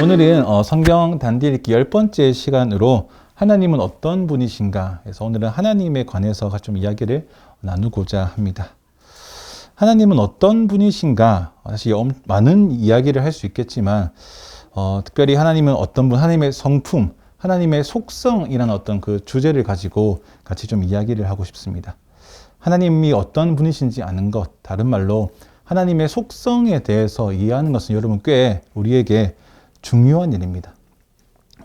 오늘은 성경 단디 읽기 10번째 시간으로 하나님은 어떤 분이신가 해서 오늘은 하나님에 관해서 좀 이야기를 나누고자 합니다. 하나님은 어떤 분이신가? 사실 많은 이야기를 할 수 있겠지만 특별히 하나님은 어떤 분, 하나님의 성품, 하나님의 속성이라는 어떤 그 주제를 가지고 같이 좀 이야기를 하고 싶습니다. 하나님이 어떤 분이신지 아는 것, 다른 말로 하나님의 속성에 대해서 이해하는 것은 여러분 꽤 우리에게 중요한 일입니다.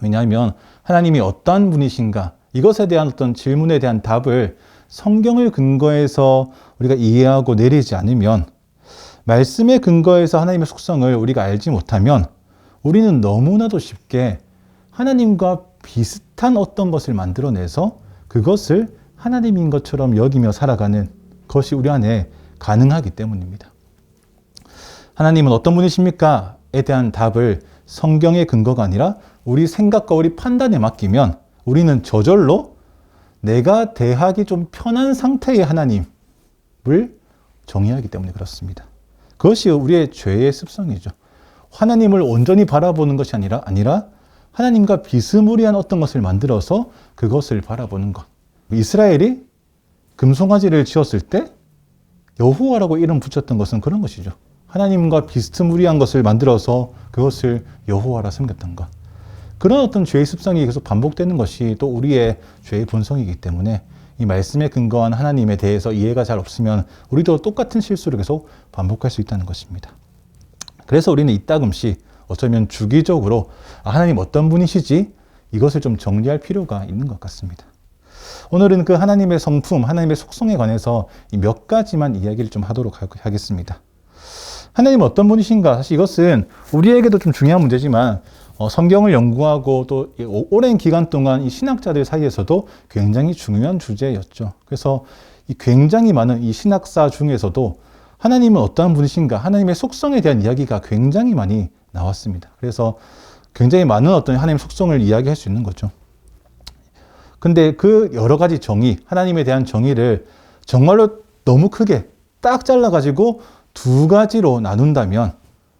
왜냐하면 하나님이 어떠한 분이신가, 이것에 대한 어떤 질문에 대한 답을 성경을 근거해서 우리가 이해하고 내리지 않으면, 말씀에 근거해서 하나님의 속성을 우리가 알지 못하면 우리는 너무나도 쉽게 하나님과 비슷한 어떤 것을 만들어내서 그것을 하나님인 것처럼 여기며 살아가는 것이 우리 안에 가능하기 때문입니다. 하나님은 어떤 분이십니까? 에 대한 답을 성경의 근거가 아니라 우리 생각과 우리 판단에 맡기면 우리는 저절로 내가 대하기 좀 편한 상태의 하나님을 정의하기 때문에 그렇습니다. 그것이 우리의 죄의 습성이죠. 하나님을 온전히 바라보는 것이 아니라 하나님과 비스무리한 어떤 것을 만들어서 그것을 바라보는 것. 이스라엘이 금송아지를 지었을 때 여호와라고 이름 붙였던 것은 그런 것이죠. 하나님과 비스무리한 것을 만들어서 그것을 여호와라 섬겼던 것. 그런 어떤 죄의 습성이 계속 반복되는 것이 또 우리의 죄의 본성이기 때문에 이 말씀에 근거한 하나님에 대해서 이해가 잘 없으면 우리도 똑같은 실수를 계속 반복할 수 있다는 것입니다. 그래서 우리는 이따금씩 어쩌면 주기적으로 하나님 어떤 분이시지? 이것을 좀 정리할 필요가 있는 것 같습니다. 오늘은 그 하나님의 성품, 하나님의 속성에 관해서 몇 가지만 이야기를 좀 하도록 하겠습니다. 하나님은 어떤 분이신가? 사실 이것은 우리에게도 좀 중요한 문제지만 성경을 연구하고 또 오랜 기간 동안 이 신학자들 사이에서도 굉장히 중요한 주제였죠. 그래서 이 굉장히 많은 이 신학사 중에서도 하나님은 어떠한 분이신가? 하나님의 속성에 대한 이야기가 굉장히 많이 나왔습니다. 그래서 굉장히 많은 어떤 하나님의 속성을 이야기할 수 있는 거죠. 근데 그 여러 가지 정의, 하나님에 대한 정의를 정말로 너무 크게 딱 잘라가지고 두 가지로 나눈다면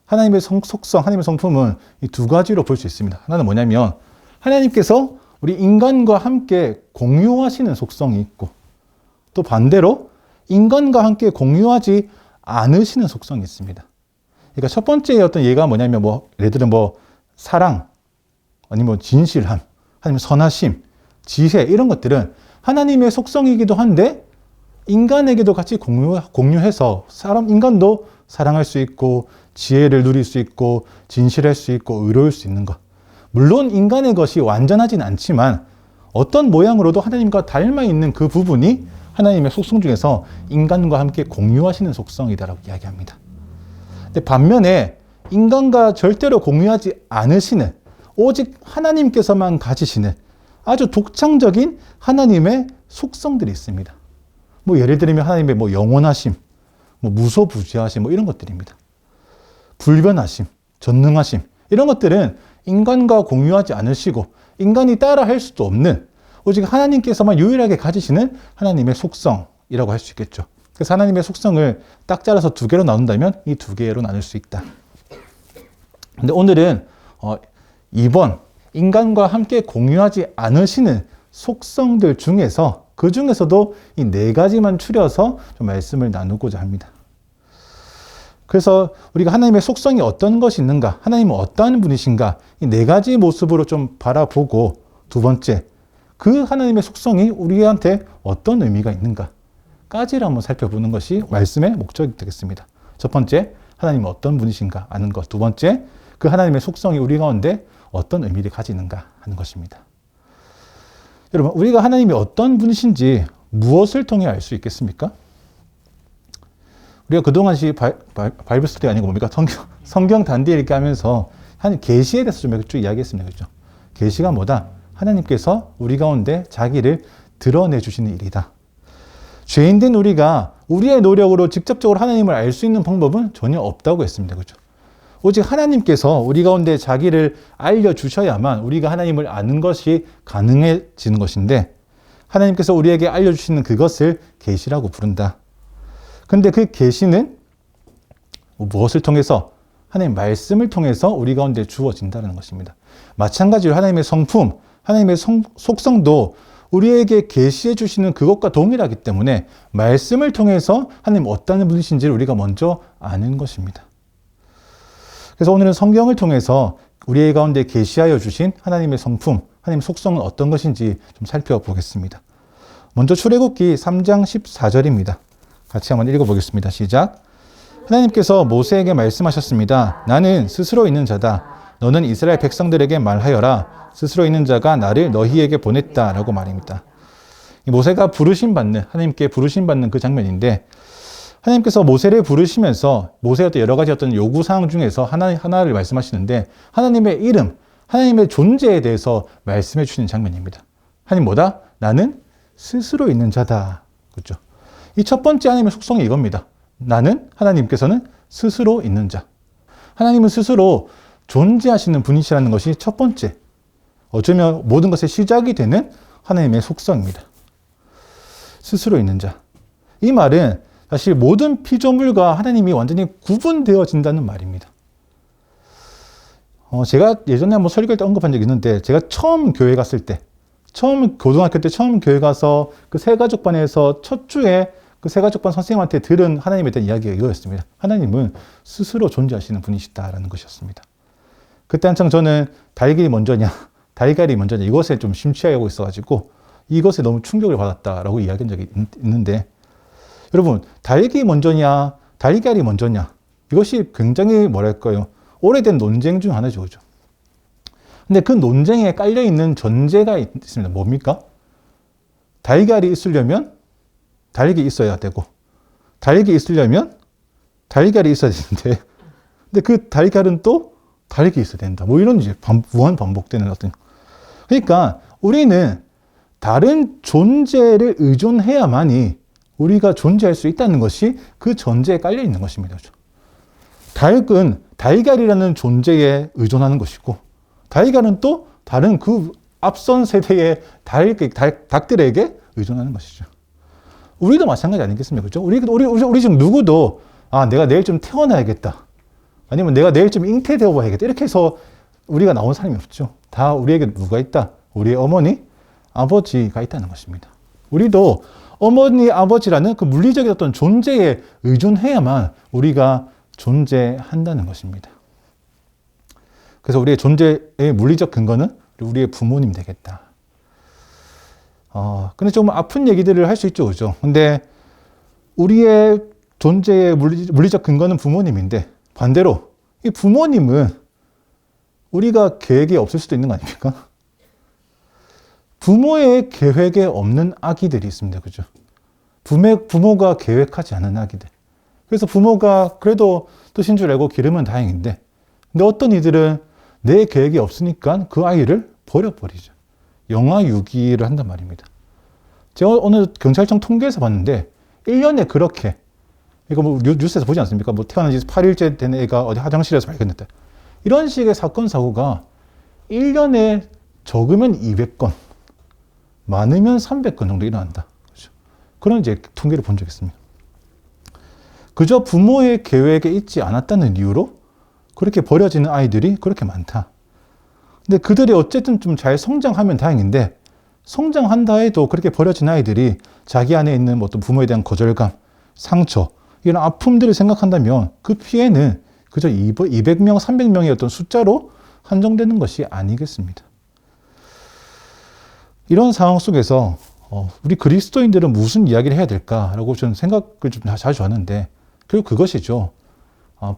하나님의 속성, 하나님의 성품은 이 두 가지로 볼 수 있습니다. 하나는 뭐냐면 하나님께서 우리 인간과 함께 공유하시는 속성이 있고, 또 반대로 인간과 함께 공유하지 않으시는 속성이 있습니다. 그러니까 첫 번째 어떤 예가 뭐냐면 예를 들어 사랑, 아니면 진실함, 아니면 선하심, 지혜, 이런 것들은 하나님의 속성이기도 한데 인간에게도 같이 공유해서 인간도 사랑할 수 있고 지혜를 누릴 수 있고 진실할 수 있고 의로울 수 있는 것. 물론 인간의 것이 완전하진 않지만 어떤 모양으로도 하나님과 닮아 있는 그 부분이 하나님의 속성 중에서 인간과 함께 공유하시는 속성이다라고 이야기합니다. 근데 반면에 인간과 절대로 공유하지 않으시는, 오직 하나님께서만 가지시는 아주 독창적인 하나님의 속성들이 있습니다. 예를 들면 하나님의 영원하심, 무소부지하심, 이런 것들입니다. 불변하심, 전능하심, 이런 것들은 인간과 공유하지 않으시고 인간이 따라 할 수도 없는, 오직 하나님께서만 유일하게 가지시는 하나님의 속성이라고 할 수 있겠죠. 그래서 하나님의 속성을 딱 잘라서 두 개로 나눈다면 이 두 개로 나눌 수 있다. 근데 오늘은 이번 인간과 함께 공유하지 않으시는 속성들 중에서 그 중에서도 이 네 가지만 추려서 좀 말씀을 나누고자 합니다. 그래서 우리가 하나님의 속성이 어떤 것이 있는가, 하나님은 어떠한 분이신가, 이 네 가지 모습으로 좀 바라보고, 두 번째, 그 하나님의 속성이 우리한테 어떤 의미가 있는가까지를 한번 살펴보는 것이 말씀의 목적이 되겠습니다. 첫 번째, 하나님은 어떤 분이신가 아는 것. 두 번째, 그 하나님의 속성이 우리 가운데 어떤 의미를 가지는가 하는 것입니다. 여러분, 우리가 하나님이 어떤 분이신지 무엇을 통해 알 수 있겠습니까? 우리가 그동안 바이블 스터디 아니고 성경 단디 읽기 하면서 한 계시에 대해서 좀 이야기했습니다. 그렇죠? 계시가 뭐다? 하나님께서 우리 가운데 자기를 드러내 주시는 일이다. 죄인된 우리가 우리의 노력으로 직접적으로 하나님을 알 수 있는 방법은 전혀 없다고 했습니다. 그렇죠? 오직 하나님께서 우리 가운데 자기를 알려주셔야만 우리가 하나님을 아는 것이 가능해지는 것인데, 하나님께서 우리에게 알려주시는 그것을 계시라고 부른다. 근데 그 계시는 무엇을 통해서 하나님 말씀을 통해서 우리 가운데 주어진다는 것입니다. 마찬가지로 하나님의 성품, 하나님의 속성도 우리에게 계시해 주시는 그것과 동일하기 때문에 말씀을 통해서 하나님 어떤 분이신지를 우리가 먼저 아는 것입니다. 그래서 오늘은 성경을 통해서 우리 가운데 계시하여 주신 하나님의 성품, 하나님의 속성은 어떤 것인지 좀 살펴보겠습니다. 먼저 출애굽기 3장 14절입니다. 같이 한번 읽어보겠습니다. 시작. 하나님께서 모세에게 말씀하셨습니다. 나는 스스로 있는 자다. 너는 이스라엘 백성들에게 말하여라. 스스로 있는 자가 나를 너희에게 보냈다라고 말입니다. 모세가 부르심받는, 하나님께 부르심받는 그 장면인데, 하나님께서 모세를 부르시면서 모세의 어떤 여러 가지 어떤 요구사항 중에서 하나를 말씀하시는데, 하나님의 이름, 하나님의 존재에 대해서 말씀해 주시는 장면입니다. 하나님 뭐다? 나는 스스로 있는 자다. 그렇죠? 이 첫 번째 하나님의 속성이 이겁니다. 나는, 하나님께서는 스스로 있는 자. 하나님은 스스로 존재하시는 분이시라는 것이 첫 번째, 어쩌면 모든 것의 시작이 되는 하나님의 속성입니다. 스스로 있는 자. 이 말은 사실 모든 피조물과 하나님이 완전히 구분되어진다는 말입니다. 제가 예전에 한번 설교할 때 언급한 적이 있는데, 제가 처음 교회 갔을 때, 고등학교 때 처음 교회 가서 그 새가족반에서 첫 주에 그 새가족반 선생님한테 들은 하나님에 대한 이야기가 이거였습니다. 하나님은 스스로 존재하시는 분이시다라는 것이었습니다. 그때 한창 저는 달걀이 먼저냐, 달걀이 먼저냐, 이것에 좀 심취하고 있어가지고 이것에 너무 충격을 받았다라고 이야기한 적이 있는데, 여러분, 닭이 먼저냐, 달걀이 먼저냐, 이것이 굉장히 뭐랄까요, 오래된 논쟁 중 하나죠. 그죠? 근데 그 논쟁에 깔려있는 전제가 있습니다. 뭡니까? 달걀이 있으려면 달걀이 있어야 되고, 달걀이 있으려면 달걀이 있어야 되는데, 근데 그 달걀은 또 달걀이 있어야 된다. 뭐 이런 이제 무한 반복되는 어떤. 그러니까 우리는 다른 존재를 의존해야만이 우리가 존재할 수 있다는 것이 그 전제에 깔려 있는 것입니다. 그렇죠? 닭은 달걀이라는 존재에 의존하는 것이고, 달걀은 또 다른 그 앞선 세대의 닭들에게 의존하는 것이죠. 우리도 마찬가지 아니겠습니까? 그렇죠? 우리 지금 누구도, 내가 내일 좀 태어나야겠다. 아니면 내가 내일 좀 잉태되어 봐야겠다. 이렇게 해서 우리가 나온 사람이 없죠. 다 우리에게 누가 있다? 우리의 어머니, 아버지가 있다는 것입니다. 우리도 어머니, 아버지라는 그 물리적인 어떤 존재에 의존해야만 우리가 존재한다는 것입니다. 그래서 우리의 존재의 물리적 근거는 우리의 부모님 되겠다. 근데 좀 아픈 얘기들을 할 수 있죠. 그죠? 근데 우리의 존재의 물리적 근거는 부모님인데, 반대로 이 부모님은 우리가 계획이 없을 수도 있는 거 아닙니까? 부모의 계획에 없는 아기들이 있습니다. 그죠? 부모가 계획하지 않은 아기들. 그래서 부모가 그래도 뜻인 줄 알고 기르면 다행인데, 근데 어떤 이들은 내 계획이 없으니까 그 아이를 버려버리죠. 영아 유기를 한단 말입니다. 제가 오늘 경찰청 통계에서 봤는데 1년에 그렇게, 이거 뭐 뉴스에서 보지 않습니까? 뭐 태어난 지 8일째 된 애가 어디 화장실에서 발견됐다. 이런 식의 사건 사고가 1년에 적으면 200건, 많으면 300건 정도 일어난다. 그렇죠? 그런 이제 통계를 본 적이 있습니다. 그저 부모의 계획에 있지 않았다는 이유로 그렇게 버려지는 아이들이 그렇게 많다. 근데 그들이 어쨌든 좀 잘 성장하면 다행인데, 성장한다 해도 그렇게 버려진 아이들이 자기 안에 있는 어떤 부모에 대한 거절감, 상처, 이런 아픔들을 생각한다면 그 피해는 그저 200명, 300명의 어떤 숫자로 한정되는 것이 아니겠습니다. 이런 상황 속에서 우리 그리스도인들은 무슨 이야기를 해야 될까라고 저는 생각을 좀 자주 하는데, 결국 그것이죠.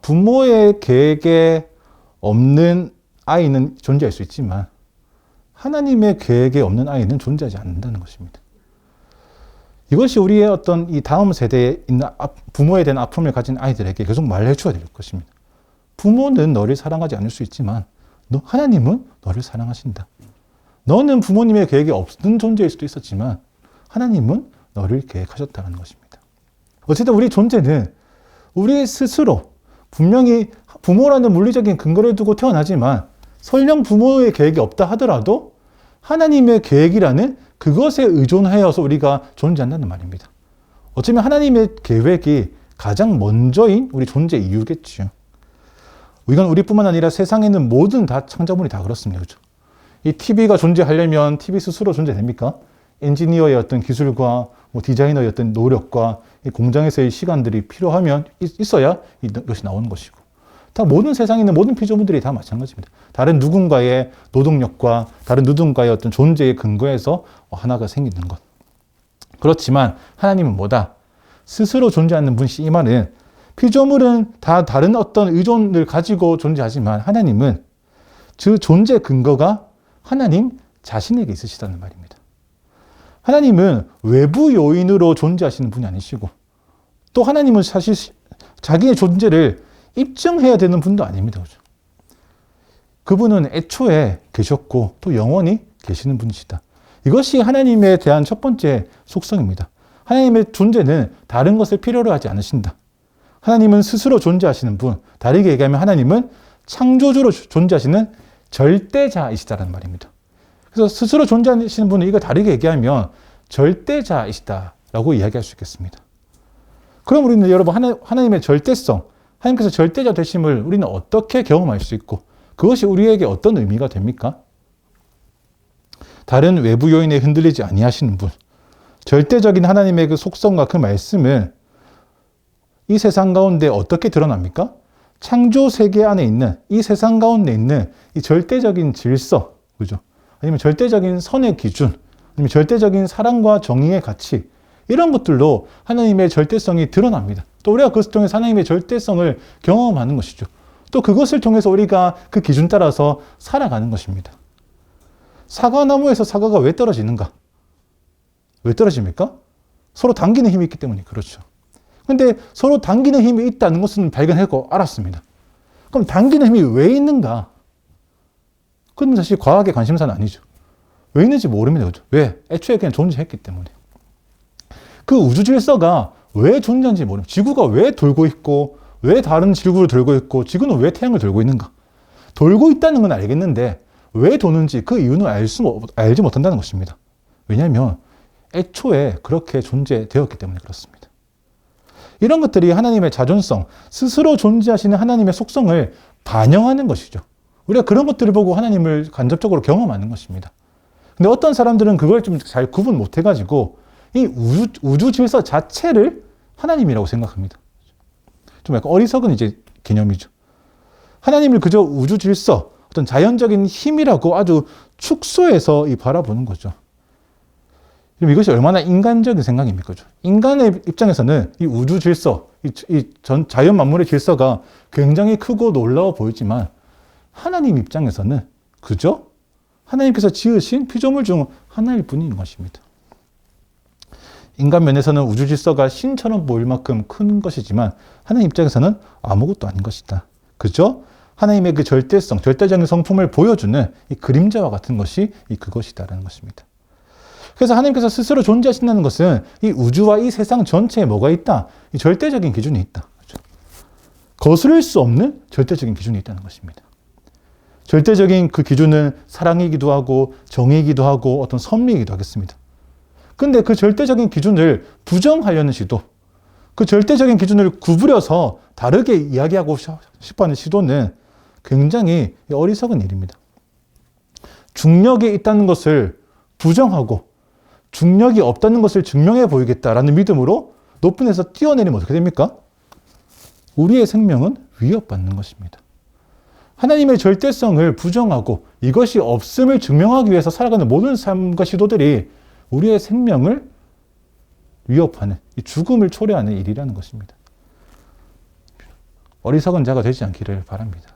부모의 계획에 없는 아이는 존재할 수 있지만 하나님의 계획에 없는 아이는 존재하지 않는다는 것입니다. 이것이 우리의 어떤 이 다음 세대에 있는 부모에 대한 아픔을 가진 아이들에게 계속 말해 줘야 될 것입니다. 부모는 너를 사랑하지 않을 수 있지만 하나님은 너를 사랑하신다. 너는 부모님의 계획이 없는 존재일 수도 있었지만 하나님은 너를 계획하셨다는 것입니다. 어쨌든 우리 존재는 우리 스스로 분명히 부모라는 물리적인 근거를 두고 태어나지만, 설령 부모의 계획이 없다 하더라도 하나님의 계획이라는 그것에 의존하여서 우리가 존재한다는 말입니다. 어쩌면 하나님의 계획이 가장 먼저인 우리 존재 이유겠죠. 이건 우리뿐만 아니라 세상에 있는 모든 다 창조물이 다 그렇습니다. 그렇죠? 이 TV가 존재하려면 TV 스스로 존재됩니까? 엔지니어의 어떤 기술과 디자이너의 어떤 노력과 이 공장에서의 시간들이 필요하면 있어야 이것이 나오는 것이고, 다 모든 세상에 있는 모든 피조물들이 다 마찬가지입니다. 다른 누군가의 노동력과 다른 누군가의 어떤 존재의 근거에서 하나가 생기는 것. 그렇지만 하나님은 뭐다? 스스로 존재하는 분이시. 이 말은 피조물은 다 다른 어떤 의존을 가지고 존재하지만 하나님은 그 존재 근거가 하나님 자신에게 있으시다는 말입니다. 하나님은 외부 요인으로 존재하시는 분이 아니시고, 또 하나님은 사실 자기의 존재를 입증해야 되는 분도 아닙니다. 그죠? 그분은 애초에 계셨고 또 영원히 계시는 분이시다. 이것이 하나님에 대한 첫 번째 속성입니다. 하나님의 존재는 다른 것을 필요로 하지 않으신다. 하나님은 스스로 존재하시는 분, 다르게 얘기하면 하나님은 창조주로 존재하시는 절대자이시다라는 말입니다. 그래서 스스로 존재하시는 분은 이거 다르게 얘기하면 절대자이시다라고 이야기할 수 있겠습니다. 그럼 우리는 여러분 하나님의 절대성, 하나님께서 절대자 되심을 우리는 어떻게 경험할 수 있고 그것이 우리에게 어떤 의미가 됩니까? 다른 외부 요인에 흔들리지 아니하시는 분, 절대적인 하나님의 그 속성과 그 말씀은 이 세상 가운데 어떻게 드러납니까? 창조 세계 안에 있는 이 세상 가운데 있는 이 절대적인 질서, 그죠? 아니면 절대적인 선의 기준, 아니면 절대적인 사랑과 정의의 가치, 이런 것들로 하나님의 절대성이 드러납니다. 또 우리가 그것을 통해서 하나님의 절대성을 경험하는 것이죠. 또 그것을 통해서 우리가 그 기준 따라서 살아가는 것입니다. 사과나무에서 사과가 왜 떨어지는가? 왜 떨어집니까? 서로 당기는 힘이 있기 때문에 그렇죠. 근데 서로 당기는 힘이 있다는 것은 발견하고 알았습니다. 그럼 당기는 힘이 왜 있는가? 그건 사실 과학의 관심사는 아니죠. 왜 있는지 모릅니다. 그죠? 왜? 애초에 그냥 존재했기 때문에. 그 우주 질서가 왜 존재하는지 모릅니다. 지구가 왜 돌고 있고, 왜 다른 지구를 돌고 있고, 지구는 왜 태양을 돌고 있는가? 돌고 있다는 건 알겠는데, 왜 도는지 그 이유는 알지 못한다는 것입니다. 왜냐하면 애초에 그렇게 존재되었기 때문에 그렇습니다. 이런 것들이 하나님의 자존성, 스스로 존재하시는 하나님의 속성을 반영하는 것이죠. 우리가 그런 것들을 보고 하나님을 간접적으로 경험하는 것입니다. 근데 어떤 사람들은 그걸 좀 잘 구분 못 해가지고 이 우주 질서 자체를 하나님이라고 생각합니다. 좀 약간 어리석은 이제 개념이죠. 하나님을 그저 우주 질서, 어떤 자연적인 힘이라고 아주 축소해서 바라보는 거죠. 그럼 이것이 얼마나 인간적인 생각입니까? 인간의 입장에서는 이 우주 질서, 전 자연 만물의 질서가 굉장히 크고 놀라워 보이지만 하나님 입장에서는 그저 하나님께서 지으신 피조물 중 하나일 뿐인 것입니다. 인간 면에서는 우주 질서가 신처럼 보일 만큼 큰 것이지만 하나님 입장에서는 아무것도 아닌 것이다. 그저 하나님의 그 절대성, 절대적인 성품을 보여주는 이 그림자와 같은 것이 그것이다라는 것입니다. 그래서 하나님께서 스스로 존재하신다는 것은 이 우주와 이 세상 전체에 뭐가 있다? 이 절대적인 기준이 있다. 그렇죠? 거스를 수 없는 절대적인 기준이 있다는 것입니다. 절대적인 그 기준은 사랑이기도 하고 정의이기도 하고 어떤 섭리이기도 하겠습니다. 근데 그 절대적인 기준을 부정하려는 시도, 그 절대적인 기준을 구부려서 다르게 이야기하고 싶어하는 시도는 굉장히 어리석은 일입니다. 중력이 있다는 것을 부정하고 중력이 없다는 것을 증명해 보이겠다라는 믿음으로 높은 데서 뛰어내리면 어떻게 됩니까? 우리의 생명은 위협받는 것입니다. 하나님의 절대성을 부정하고 이것이 없음을 증명하기 위해서 살아가는 모든 삶과 시도들이 우리의 생명을 위협하는, 이 죽음을 초래하는 일이라는 것입니다. 어리석은 자가 되지 않기를 바랍니다.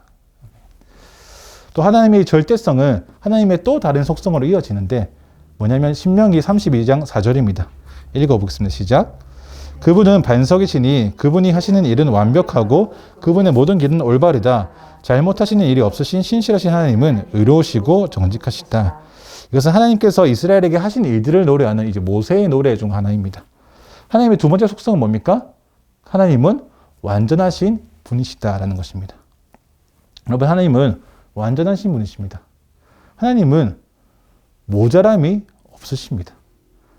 또 하나님의 절대성은 하나님의 또 다른 속성으로 이어지는데 뭐냐면 신명기 32장 4절입니다. 읽어보겠습니다. 시작. 그분은 반석이시니 그분이 하시는 일은 완벽하고 그분의 모든 길은 올바르다. 잘못하시는 일이 없으신 신실하신 하나님은 의로우시고 정직하시다. 이것은 하나님께서 이스라엘에게 하신 일들을 노래하는 이제 모세의 노래 중 하나입니다. 하나님의 두 번째 속성은 뭡니까? 하나님은 완전하신 분이시다라는 것입니다. 여러분, 하나님은 완전하신 분이십니다. 하나님은 모자람이 없으십니다.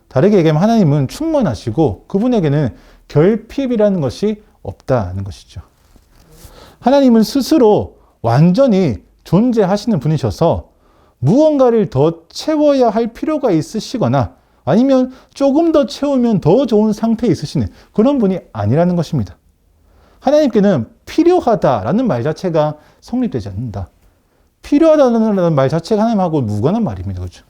다르게 얘기하면 하나님은 충만하시고 그분에게는 결핍이라는 것이 없다는 것이죠. 하나님은 스스로 완전히 존재하시는 분이셔서 무언가를 더 채워야 할 필요가 있으시거나 아니면 조금 더 채우면 더 좋은 상태에 있으시는 그런 분이 아니라는 것입니다. 하나님께는 필요하다라는 말 자체가 성립되지 않는다. 필요하다는 말 자체가 하나님하고 무관한 말입니다. 그렇죠?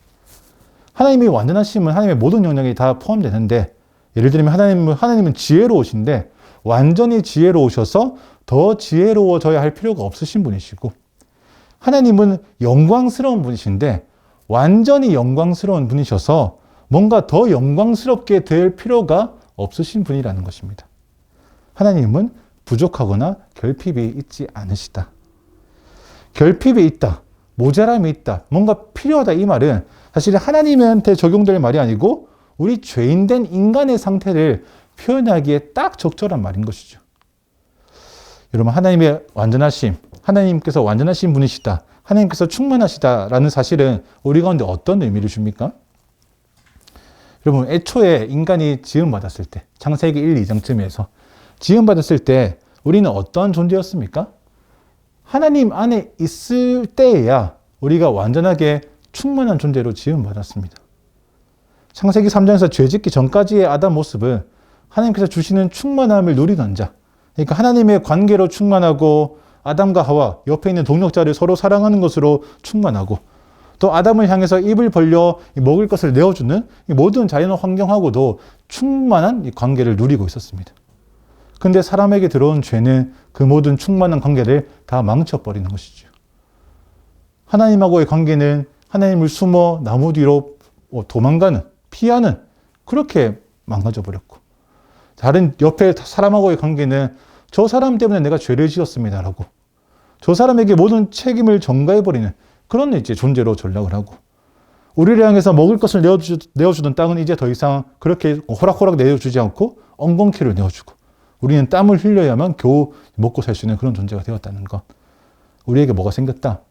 하나님이 완전하시면 하나님의 모든 영역이 다 포함되는데, 예를 들면 하나님은 지혜로우신데 완전히 지혜로우셔서 더 지혜로워져야 할 필요가 없으신 분이시고, 하나님은 영광스러운 분이신데 완전히 영광스러운 분이셔서 뭔가 더 영광스럽게 될 필요가 없으신 분이라는 것입니다. 하나님은 부족하거나 결핍이 있지 않으시다. 결핍이 있다, 모자람이 있다, 뭔가 필요하다, 이 말은 사실 하나님한테 적용될 말이 아니고 우리 죄인된 인간의 상태를 표현하기에 딱 적절한 말인 것이죠. 여러분, 하나님의 완전하심, 하나님께서 완전하신 분이시다, 하나님께서 충만하시다라는 사실은 우리 가운데 어떤 의미를 줍니까? 여러분, 애초에 인간이 지음받았을 때, 창세기 1, 2장쯤에서 지음받았을 때 우리는 어떤 존재였습니까? 하나님 안에 있을 때에야 우리가 완전하게 충만한 존재로 지음받았습니다. 창세기 3장에서 죄짓기 전까지의 아담 모습은 하나님께서 주시는 충만함을 누리던 자, 그러니까 하나님의 관계로 충만하고 아담과 하와, 옆에 있는 동력자를 서로 사랑하는 것으로 충만하고, 또 아담을 향해서 입을 벌려 먹을 것을 내어주는 모든 자연 환경하고도 충만한 관계를 누리고 있었습니다. 근데 사람에게 들어온 죄는 그 모든 충만한 관계를 다 망쳐버리는 것이죠. 하나님하고의 관계는 하나님을 숨어 나무 뒤로 도망가는, 피하는, 그렇게 망가져 버렸고, 다른 옆에 사람하고의 관계는 저 사람 때문에 내가 죄를 지었습니다라고, 저 사람에게 모든 책임을 전가해버리는 그런 이제 존재로 전락을 하고, 우리를 향해서 먹을 것을 내어주던 땅은 이제 더 이상 그렇게 호락호락 내어주지 않고 엉겅퀴를 내어주고, 우리는 땀을 흘려야만 겨우 먹고 살 수 있는 그런 존재가 되었다는 것. 우리에게 뭐가 생겼다?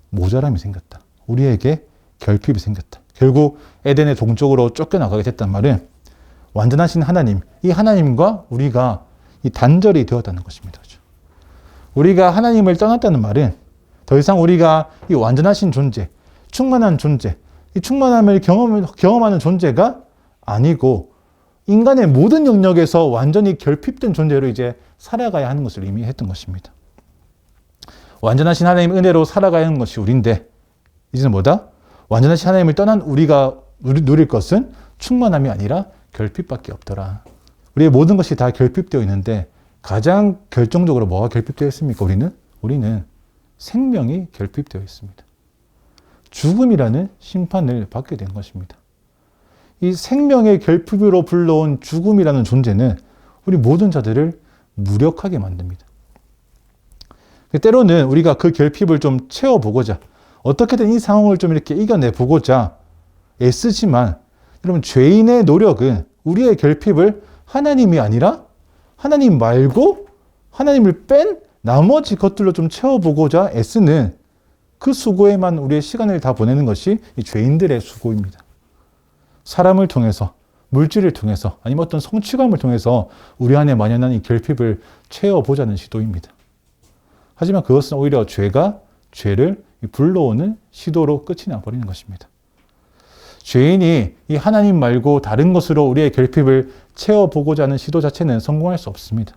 모자람이 생겼다. 우리에게 결핍이 생겼다. 결국 에덴의 동쪽으로 쫓겨나가게 됐단 말은 완전하신 하나님, 이 하나님과 우리가 이 단절이 되었다는 것입니다. 우리가 하나님을 떠났다는 말은 더 이상 우리가 이 완전하신 존재, 충만한 존재, 이 충만함을 경험하는 존재가 아니고 인간의 모든 영역에서 완전히 결핍된 존재로 이제 살아가야 하는 것을 의미했던 것입니다. 완전하신 하나님의 은혜로 살아가야 하는 것이 우리인데, 이제는 뭐다? 완전하신 하나님을 떠난 우리가 누릴 것은 충만함이 아니라 결핍밖에 없더라. 우리의 모든 것이 다 결핍되어 있는데 가장 결정적으로 뭐가 결핍되어 있습니까? 우리는 생명이 결핍되어 있습니다. 죽음이라는 심판을 받게 된 것입니다. 이 생명의 결핍으로 불러온 죽음이라는 존재는 우리 모든 자들을 무력하게 만듭니다. 때로는 우리가 그 결핍을 좀 채워보고자, 어떻게든 이 상황을 좀 이렇게 이겨내보고자 애쓰지만, 여러분, 죄인의 노력은 우리의 결핍을 하나님이 아니라 하나님 말고 하나님을 뺀 나머지 것들로 좀 채워보고자 애쓰는 그 수고에만 우리의 시간을 다 보내는 것이 이 죄인들의 수고입니다. 사람을 통해서, 물질을 통해서, 아니면 어떤 성취감을 통해서 우리 안에 만연한 이 결핍을 채워보자는 시도입니다. 하지만 그것은 오히려 죄를 불러오는 시도로 끝이 나버리는 것입니다. 죄인이 이 하나님 말고 다른 것으로 우리의 결핍을 채워보고자 하는 시도 자체는 성공할 수 없습니다.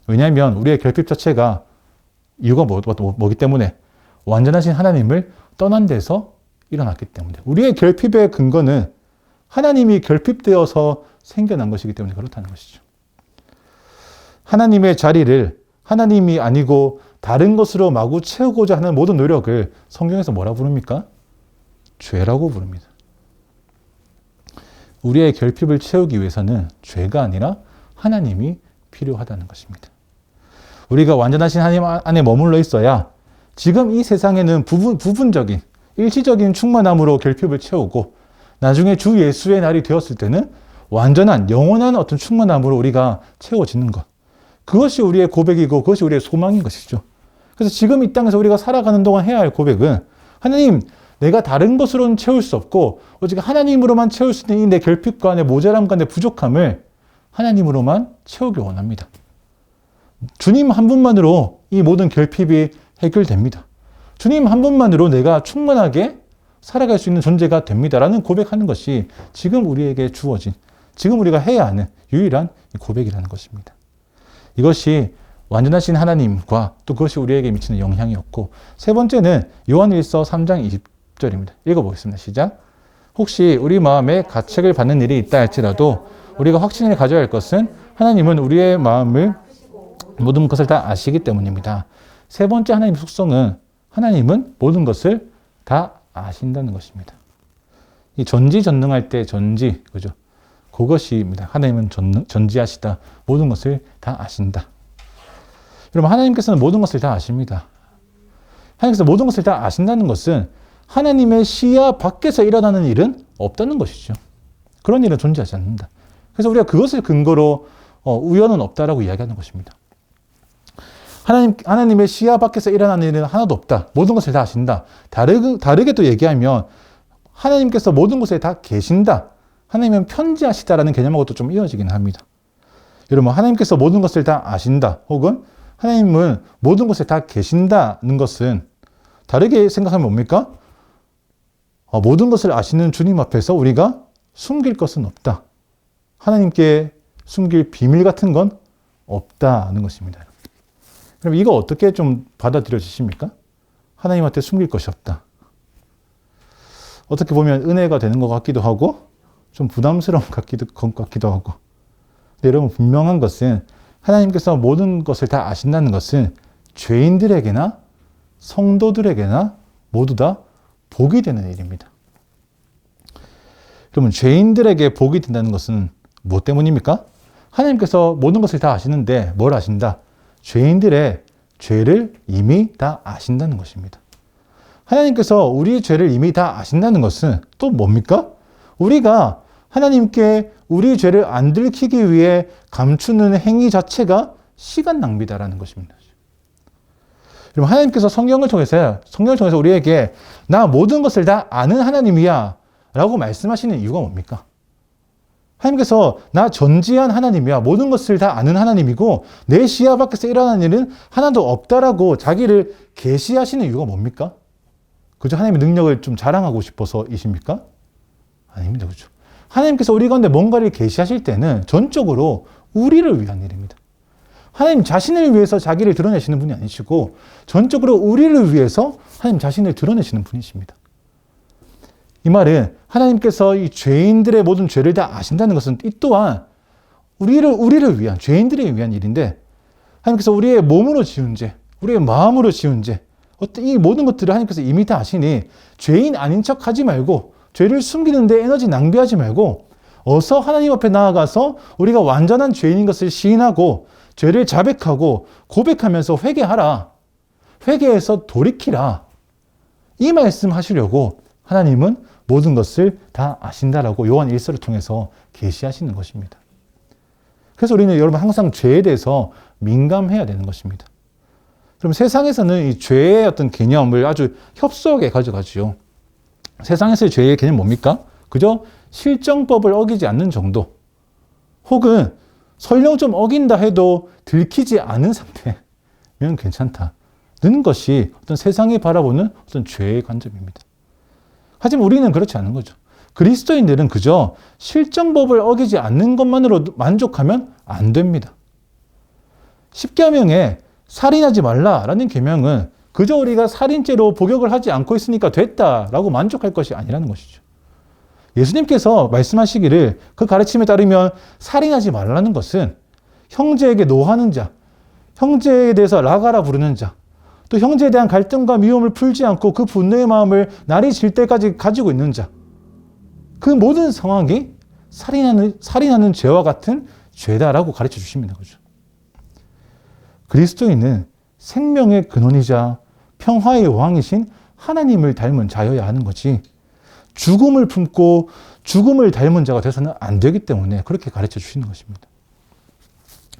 왜냐하면 우리의 결핍 자체가 이유가 뭐기 때문에? 완전하신 하나님을 떠난 데서 일어났기 때문에. 우리의 결핍의 근거는 하나님이 결핍되어서 생겨난 것이기 때문에 그렇다는 것이죠. 하나님의 자리를 하나님이 아니고 다른 것으로 마구 채우고자 하는 모든 노력을 성경에서 뭐라 부릅니까? 죄라고 부릅니다. 우리의 결핍을 채우기 위해서는 죄가 아니라 하나님이 필요하다는 것입니다. 우리가 완전하신 하나님 안에 머물러 있어야 지금 이 세상에는 부분적인, 일시적인 충만함으로 결핍을 채우고, 나중에 주 예수의 날이 되었을 때는 완전한, 영원한 어떤 충만함으로 우리가 채워지는 것. 그것이 우리의 고백이고 그것이 우리의 소망인 것이죠. 그래서 지금 이 땅에서 우리가 살아가는 동안 해야 할 고백은, 하나님, 내가 다른 것으로는 채울 수 없고 오직 하나님으로만 채울 수 있는 이 내 결핍과 내 모자람과 내 부족함을 하나님으로만 채우길 원합니다. 주님 한 분만으로 이 모든 결핍이 해결됩니다. 주님 한 분만으로 내가 충분하게 살아갈 수 있는 존재가 됩니다라는 고백하는 것이 지금 우리에게 주어진, 지금 우리가 해야 하는 유일한 고백이라는 것입니다. 이것이 완전하신 하나님과 또 그것이 우리에게 미치는 영향이었고, 세 번째는 요한일서 3장 20절입니다. 읽어보겠습니다. 시작. 혹시 우리 마음에 가책을 받는 일이 있다 할지라도 우리가 확신을 가져야 할 것은 하나님은 우리의 마음을 모든 것을 다 아시기 때문입니다. 세 번째 하나님의 속성은 하나님은 모든 것을 다 아신다는 것입니다. 이 전지전능할 때 전지, 그죠? 그것입니다. 하나님은 전지하시다. 모든 것을 다 아신다. 여러분, 하나님께서는 모든 것을 다 아십니다. 하나님께서 모든 것을 다 아신다는 것은 하나님의 시야 밖에서 일어나는 일은 없다는 것이죠. 그런 일은 존재하지 않는다. 그래서 우리가 그것을 근거로 우연은 없다라고 이야기하는 것입니다. 하나님의 시야 밖에서 일어나는 일은 하나도 없다. 모든 것을 다 아신다. 다르게 또 얘기하면 하나님께서 모든 곳에 다 계신다. 하나님은 편지하시다라는 개념하고도 좀 이어지긴 합니다. 여러분, 하나님께서 모든 것을 다 아신다. 혹은 하나님은 모든 곳에 다 계신다는 것은 다르게 생각하면 뭡니까? 모든 것을 아시는 주님 앞에서 우리가 숨길 것은 없다. 하나님께 숨길 비밀 같은 건 없다는 것입니다. 그럼 이거 어떻게 좀 받아들여지십니까? 하나님한테 숨길 것이 없다. 어떻게 보면 은혜가 되는 것 같기도 하고 좀 부담스러운 것 같기도 하고. 근데 여러분, 분명한 것은 하나님께서 모든 것을 다 아신다는 것은 죄인들에게나 성도들에게나 모두 다 복이 되는 일입니다. 그러면 죄인들에게 복이 된다는 것은 무엇 때문입니까? 하나님께서 모든 것을 다 아시는데 뭘 아신다? 죄인들의 죄를 이미 다 아신다는 것입니다. 하나님께서 우리의 죄를 이미 다 아신다는 것은 또 뭡니까? 우리가 하나님께 우리의 죄를 안 들키기 위해 감추는 행위 자체가 시간 낭비다라는 것입니다. 여러분, 하나님께서 성경을 통해서 우리에게 나 모든 것을 다 아는 하나님이야 라고 말씀하시는 이유가 뭡니까? 하나님께서 나 전지한 하나님이야. 모든 것을 다 아는 하나님이고 내 시야 밖에서 일어나는 일은 하나도 없다라고 자기를 계시하시는 이유가 뭡니까? 그저 하나님의 능력을 좀 자랑하고 싶어서이십니까? 아닙니다. 그죠? 하나님께서 우리 가운데 뭔가를 계시하실 때는 전적으로 우리를 위한 일입니다. 하나님 자신을 위해서 자기를 드러내시는 분이 아니시고 전적으로 우리를 위해서 하나님 자신을 드러내시는 분이십니다. 이 말은 하나님께서 이 죄인들의 모든 죄를 다 아신다는 것은 이 또한 우리를 위한, 죄인들을 위한 일인데, 하나님께서 우리의 몸으로 지은 죄, 우리의 마음으로 지은 죄, 이 모든 것들을 하나님께서 이미 다 아시니 죄인 아닌 척 하지 말고 죄를 숨기는데 에너지 낭비하지 말고 어서 하나님 앞에 나아가서 우리가 완전한 죄인인 것을 시인하고 죄를 자백하고 고백하면서 회개하라. 회개해서 돌이키라. 이 말씀 하시려고 하나님은 모든 것을 다 아신다라고 요한 1서를 통해서 계시하시는 것입니다. 그래서 우리는 여러분 항상 죄에 대해서 민감해야 되는 것입니다. 그럼 세상에서는 이 죄의 어떤 개념을 아주 협소하게 가져가지요. 세상에서의 죄의 개념 뭡니까? 그저 실정법을 어기지 않는 정도. 혹은 설령 좀 어긴다 해도 들키지 않은 상태면 괜찮다는 것이 어떤 세상이 바라보는 어떤 죄의 관점입니다. 하지만 우리는 그렇지 않은 거죠. 그리스도인들은 그저 실정법을 어기지 않는 것만으로 만족하면 안 됩니다. 십계명에 살인하지 말라라는 계명은 그저 우리가 살인죄로 복역을 하지 않고 있으니까 됐다라고 만족할 것이 아니라는 것이죠. 예수님께서 말씀하시기를 그 가르침에 따르면 살인하지 말라는 것은 형제에게 노하는 자, 형제에 대해서 라가라 부르는 자, 또 형제에 대한 갈등과 미움을 풀지 않고 그 분노의 마음을 날이 질 때까지 가지고 있는 자, 그 모든 상황이 살인하는 죄와 같은 죄다라고 가르쳐 주십니다. 그죠? 그리스도인은 생명의 근원이자 평화의 왕이신 하나님을 닮은 자여야 하는 거지, 죽음을 품고 죽음을 닮은 자가 돼서는 안 되기 때문에 그렇게 가르쳐 주시는 것입니다.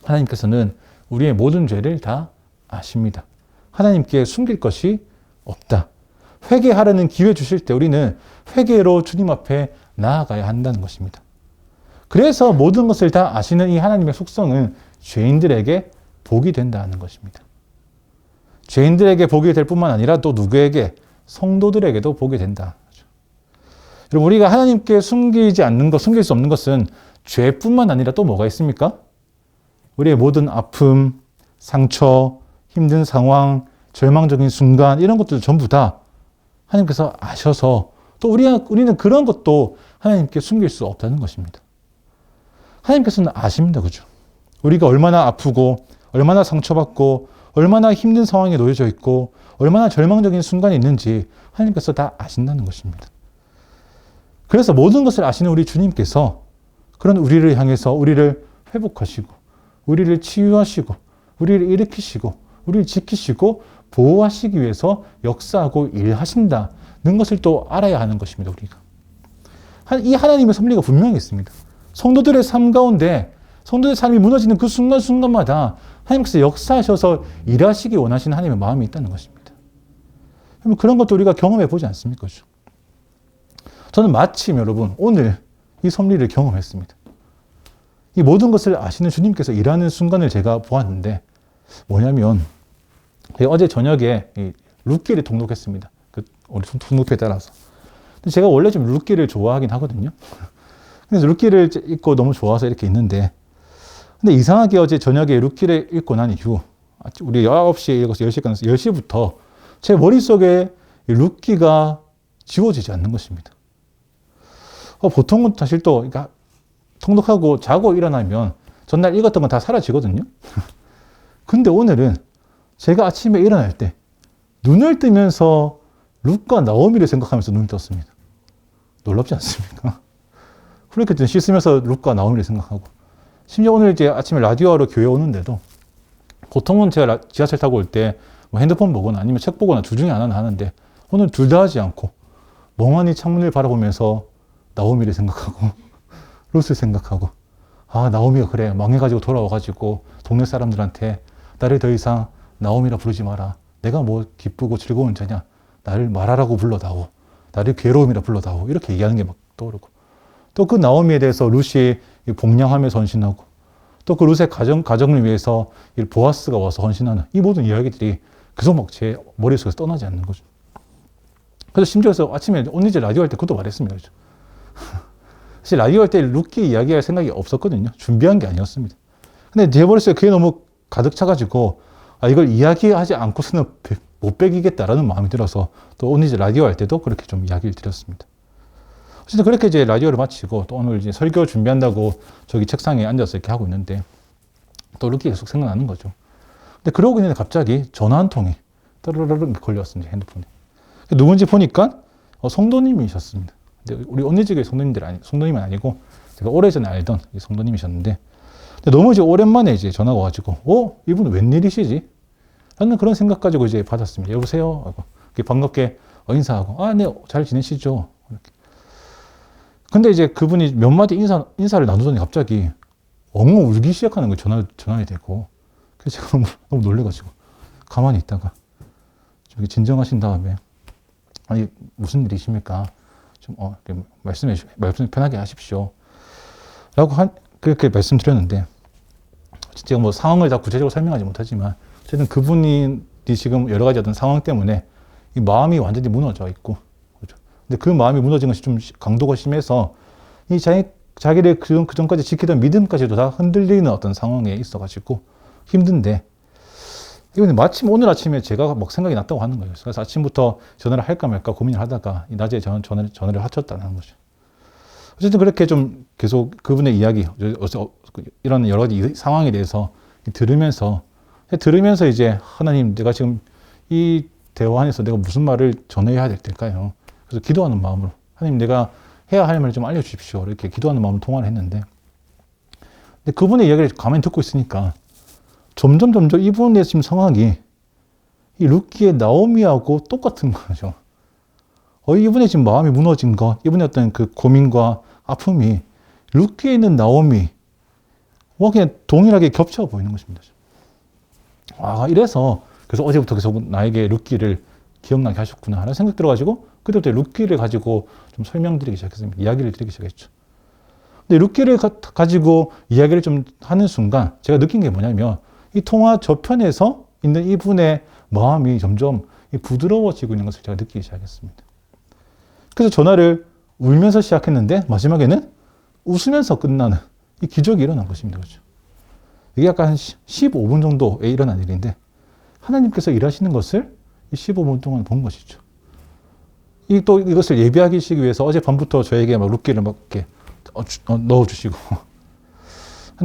하나님께서는 우리의 모든 죄를 다 아십니다. 하나님께 숨길 것이 없다. 회개하라는 기회 주실 때 우리는 회개로 주님 앞에 나아가야 한다는 것입니다. 그래서 모든 것을 다 아시는 이 하나님의 속성은 죄인들에게 복이 된다는 것입니다. 죄인들에게 복이 될 뿐만 아니라 또 누구에게? 성도들에게도 복이 된다. 여러분, 우리가 하나님께 숨기지 않는 것, 숨길 수 없는 것은 죄뿐만 아니라 또 뭐가 있습니까? 우리의 모든 아픔, 상처, 힘든 상황, 절망적인 순간 이런 것들 전부 다 하나님께서 아셔서 또 우리는 그런 것도 하나님께 숨길 수 없다는 것입니다. 하나님께서는 아십니다. 그죠? 우리가 얼마나 아프고 얼마나 상처받고 얼마나 힘든 상황에 놓여져 있고 얼마나 절망적인 순간이 있는지 하나님께서 다 아신다는 것입니다. 그래서 모든 것을 아시는 우리 주님께서 그런 우리를 향해서 우리를 회복하시고 우리를 치유하시고 우리를 일으키시고 우리를 지키시고 보호하시기 위해서 역사하고 일하신다는 것을 또 알아야 하는 것입니다. 우리가. 이 하나님의 섭리가 분명히 있습니다. 성도들의 삶 가운데 성도들의 삶이 무너지는 그 순간순간마다 하나님께서 역사하셔서 일하시기 원하시는 하나님의 마음이 있다는 것입니다. 그런 것도 우리가 경험해 보지 않습니까? 저는 마침 여러분 오늘 이 섭리를 경험했습니다. 이 모든 것을 아시는 주님께서 일하는 순간을 제가 보았는데 뭐냐면 어제 저녁에 룻기를 통독했습니다. 우리 통독표에 따라서. 근데 제가 원래 좀 룻기를 좋아하긴 하거든요. 그래서 룻기를 읽고 너무 좋아서 이렇게 있는데 근데 이상하게 어제 저녁에 룻기를 읽고 난 이후 우리 9시에 읽어서 10시에 끝나서 10시부터 제 머릿속에 룻기가 지워지지 않는 것입니다. 보통은 사실 또 그러니까 통독하고 자고 일어나면 전날 읽었던 건 다 사라지거든요. 근데 오늘은 제가 아침에 일어날 때 눈을 뜨면서 룻과 나오미를 생각하면서 눈을 떴습니다. 놀랍지 않습니까? 그렇게 씻으면서 룻과 나오미를 생각하고 심지어 오늘 이제 아침에 라디오하러 교회 오는데도 보통은 제가 지하철 타고 올 때 뭐 핸드폰 보거나 아니면 책 보거나 둘 중에 하나는 하는데 오늘 둘 다 하지 않고 멍하니 창문을 바라보면서 나오미를 생각하고 룻을 생각하고 나오미가 그래 망해가지고 돌아와가지고 동네 사람들한테 나를 더 이상 나오미라 부르지 마라. 내가 뭐 기쁘고 즐거운 자냐. 나를 마라라고 불러다오. 나를 괴로움이라 불러다오. 이렇게 얘기하는 게 막 떠오르고 또 그 나오미에 대해서 룻이 복량하면서 헌신하고 또 그 룻의 가정을 위해서 보아스가 와서 헌신하는 이 모든 이야기들이 계속 막 제 머릿속에서 떠나지 않는 거죠. 그래서 심지어서 아침에 언니제 라디오 할 때 그것도 말했습니다. 그렇죠? 사실 라디오 할 때 룻기 이야기할 생각이 없었거든요. 준비한 게 아니었습니다. 근데 제 머릿속에 그게 너무 가득 차가지고 이걸 이야기하지 않고서는 못 빼기겠다라는 마음이 들어서 또 오늘 이제 라디오 할 때도 그렇게 좀 이야기를 드렸습니다. 어쨌든 그렇게 이제 라디오를 마치고 또 오늘 이제 설교 준비한다고 저기 책상에 앉아서 이렇게 하고 있는데 또 룻기가 계속 생각나는 거죠. 근데 그러고 있는데 갑자기 전화 한 통이 떠르르르 걸려왔습니다. 핸드폰에. 누군지 보니까 성도님이셨습니다. 근데 우리 언니집의 성도님은 아니고 제가 오래전에 알던 성도님이셨는데 너무 이제 오랜만에 이제 전화가 와가지고 이분 웬일이시지? 라는 그런 생각 가지고 이제 받았습니다. 여보세요? 하고 반갑게 인사하고 네, 잘 지내시죠? 이렇게. 근데 이제 그분이 몇 마디 인사를 나누더니 갑자기 엉엉 울기 시작하는 거예요. 전화에 대고. 그래서 제가 너무 놀래가지고 가만히 있다가 좀 진정하신 다음에 무슨 일이십니까? 좀 말씀 편하게 하십시오. 라고 그렇게 말씀드렸는데 제가 뭐 상황을 다 구체적으로 설명하지 못하지만 어쨌든 그분이 지금 여러 가지 어떤 상황 때문에 이 마음이 완전히 무너져 있고 그렇죠? 근데 그 마음이 무너진 것이 좀 강도가 심해서 이 자기를 그 전까지 지키던 믿음까지도 다 흔들리는 어떤 상황에 있어가지고 힘든데 이번에 마침 오늘 아침에 제가 막 생각이 났다고 하는 거예요. 그래서 아침부터 전화를 할까 말까 고민을 하다가 낮에 전화를 하쳤다는 거죠. 어쨌든 그렇게 좀 계속 그분의 이야기, 이런 여러 가지 상황에 대해서 들으면서 이제 하나님 내가 지금 이 대화 안에서 내가 무슨 말을 전해야 될까요? 그래서 기도하는 마음으로 하나님 내가 해야 할 말을 좀 알려주십시오. 이렇게 기도하는 마음으로 통화를 했는데 근데 그분의 이야기를 가만히 듣고 있으니까 점점 이분의 지금 상황이 이 룻기의 나오미하고 똑같은 거죠. 이분의 지금 마음이 무너진 거, 이분의 어떤 그 고민과 아픔이 룻기에 있는 나오미, 그냥 동일하게 겹쳐 보이는 것입니다. 이래서 그래서 어제부터 계속 나에게 룻기를 기억나게 하셨구나 라는 생각 들어가지고 그때부터 룻기를 가지고 좀 설명드리기 시작했습니다. 이야기를 드리기 시작했죠. 근데 룻기를 가지고 이야기를 좀 하는 순간 제가 느낀 게 뭐냐면 이 통화 저편에서 있는 이분의 마음이 점점 부드러워지고 있는 것을 제가 느끼기 시작했습니다. 그래서 전화를 울면서 시작했는데 마지막에는 웃으면서 끝나는 이 기적이 일어난 것입니다. 그렇죠? 이게 약간 한 15분 정도에 일어난 일인데 하나님께서 일하시는 것을 이 15분 동안 본 것이죠. 또 이것을 예비하시기 위해서 어젯밤부터 저에게 막 룻기를 막 이렇게 넣어주시고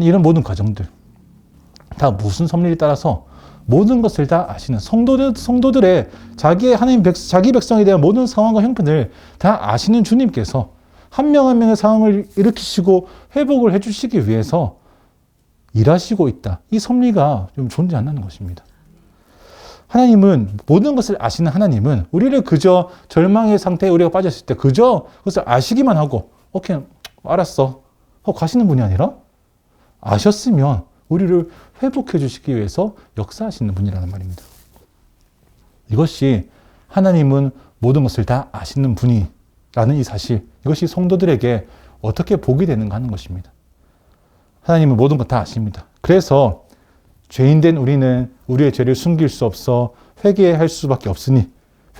이런 모든 과정들 다 무슨 섭리에 따라서 모든 것을 다 아시는 성도들의 자기 백성에 대한 모든 상황과 형편을 다 아시는 주님께서 한 명 한 명의 상황을 일으키시고 회복을 해주시기 위해서 일하시고 있다. 이 섭리가 좀 존재한다는 것입니다. 하나님은 모든 것을 아시는 하나님은 우리를 그저 절망의 상태에 우리가 빠졌을 때 그저 그것을 아시기만 하고 오케이 알았어 하고 가시는 분이 아니라 아셨으면 우리를 회복해 주시기 위해서 역사하시는 분이라는 말입니다. 이것이 하나님은 모든 것을 다 아시는 분이라는 이 사실, 이것이 성도들에게 어떻게 복이 되는가 하는 것입니다. 하나님은 모든 것 다 아십니다. 그래서 죄인된 우리는 우리의 죄를 숨길 수 없어 회개할 수밖에 없으니